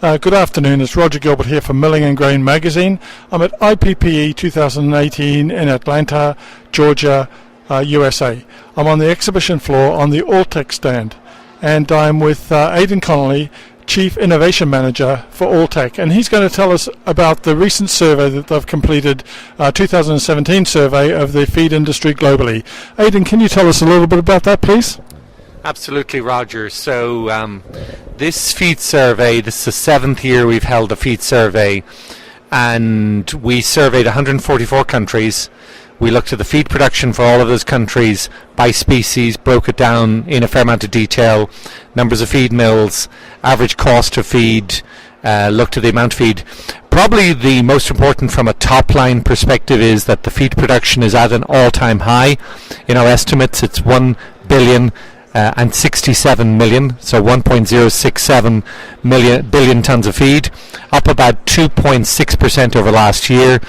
Good afternoon, it's Roger Gilbert here from Milling and Grain Magazine. I'm at IPPE 2018 in Atlanta, Georgia, USA. I'm on the exhibition floor on the Alltech stand, and I'm with Aidan Connolly, Chief Innovation Manager for Alltech, and he's going to tell us about the recent survey that they've completed, 2017 survey of the feed industry globally. Aidan, can you tell us a little bit about that, please? Absolutely, Roger. So this feed survey, this is the 7th year we've held a feed survey, and we surveyed 144 countries. We looked at the feed production for all of those countries by species, broke it down in a fair amount of detail, numbers of feed mills, average cost of feed, looked at the amount of feed. Probably the most important from a top-line perspective is that the feed production is at an all-time high. In our estimates, it's 1 billion and 67 million, so 1.067 billion tons of feed, up about 2.6% over last year.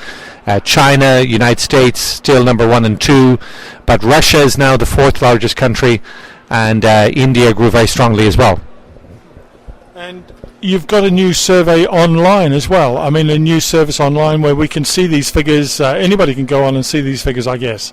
China, United States, still number 1 and 2, but Russia is now the 4th largest country, and India grew very strongly as well. And you've got a new survey online as well. I mean, a new service online where we can see these figures. Anybody can go on and see these figures, I guess.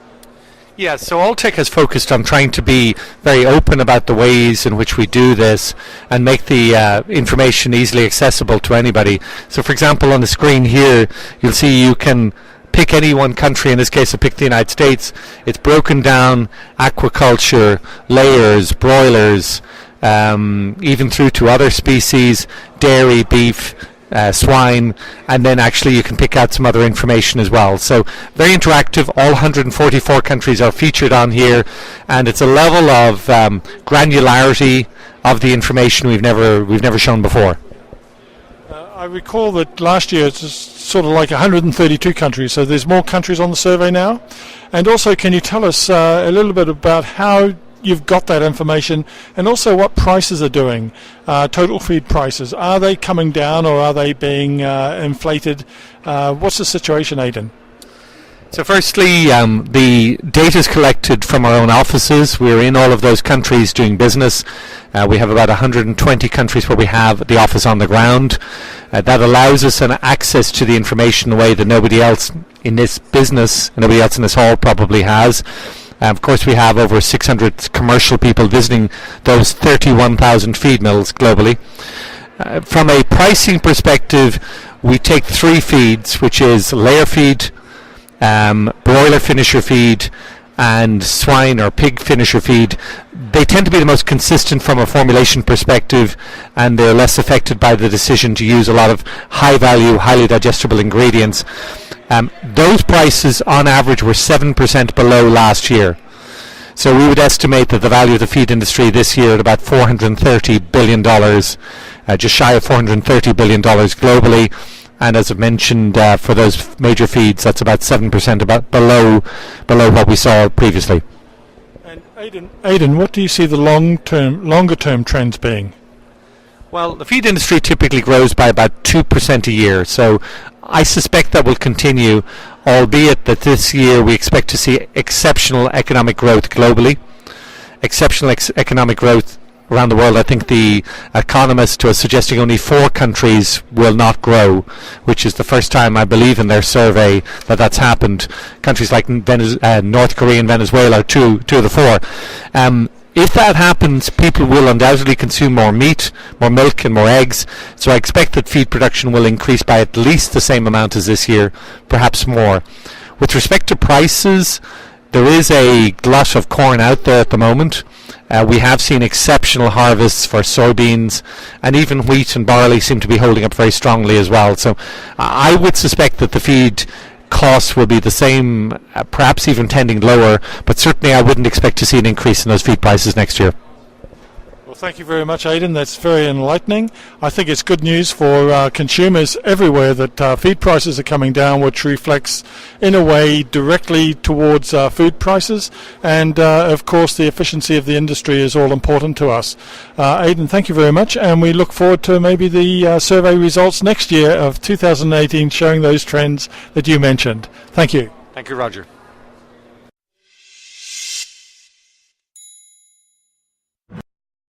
Yeah, so Alltech has focused on trying to be very open about the ways in which we do this and make the information easily accessible to anybody. So, for example, on the screen here, you'll see you can pick any one country. In this case, I picked the United States. It's broken down aquaculture, layers, broilers, even through to other species, dairy, beef, swine, and then actually you can pick out some other information as well. So very interactive. All 144 countries are featured on here, and it's a level of granularity of the information we've never shown before. I recall that last year it's sort of like 132 countries, so there's more countries on the survey now. And also, can you tell us a little bit about how you've got that information, and also what prices are doing, total feed prices? Are they coming down or are they being inflated? What's the situation, Aidan? So firstly, the data is collected from our own offices. We're in all of those countries doing business. We have about 120 countries where we have the office on the ground. That allows us an access to the information in a way that nobody else in this business, nobody else in this hall probably has. Of course, we have over 600 commercial people visiting those 31,000 feed mills globally. From a pricing perspective, we take 3 feeds, which is layer feed, broiler finisher feed, and swine or pig finisher feed. They tend to be the most consistent from a formulation perspective, and they're less affected by the decision to use a lot of high-value, highly digestible ingredients. Those prices on average were 7% below last year. So we would estimate that the value of the feed industry this year at about $430 billion, just shy of $430 billion globally. And as I mentioned, for those major feeds, that's about 7% below what we saw previously. And Aidan, what do you see the longer term trends being? Well, the feed industry typically grows by about 2% a year, so I suspect that will continue, albeit that this year we expect to see exceptional economic growth globally, exceptional economic growth around the world. I think the economists are suggesting only 4 countries will not grow, which is the first time, I believe, in their survey that that's happened. Countries like North Korea and Venezuela are two of the 4. If that happens, people will undoubtedly consume more meat, more milk, and more eggs. So I expect that feed production will increase by at least the same amount as this year, perhaps more. With respect to prices, there is a glut of corn out there at the moment. We have seen exceptional harvests for soybeans, and even wheat and barley seem to be holding up very strongly as well. So I would suspect that the feed costs will be the same, perhaps even tending lower, but certainly I wouldn't expect to see an increase in those feed prices next year. Well, thank you very much, Aidan. That's very enlightening. I think it's good news for consumers everywhere that feed prices are coming down, which reflects in a way directly towards food prices, and of course the efficiency of the industry is all important to us. Aidan, thank you very much, and we look forward to maybe the survey results next year of 2018 showing those trends that you mentioned. Thank you. Thank you, Roger.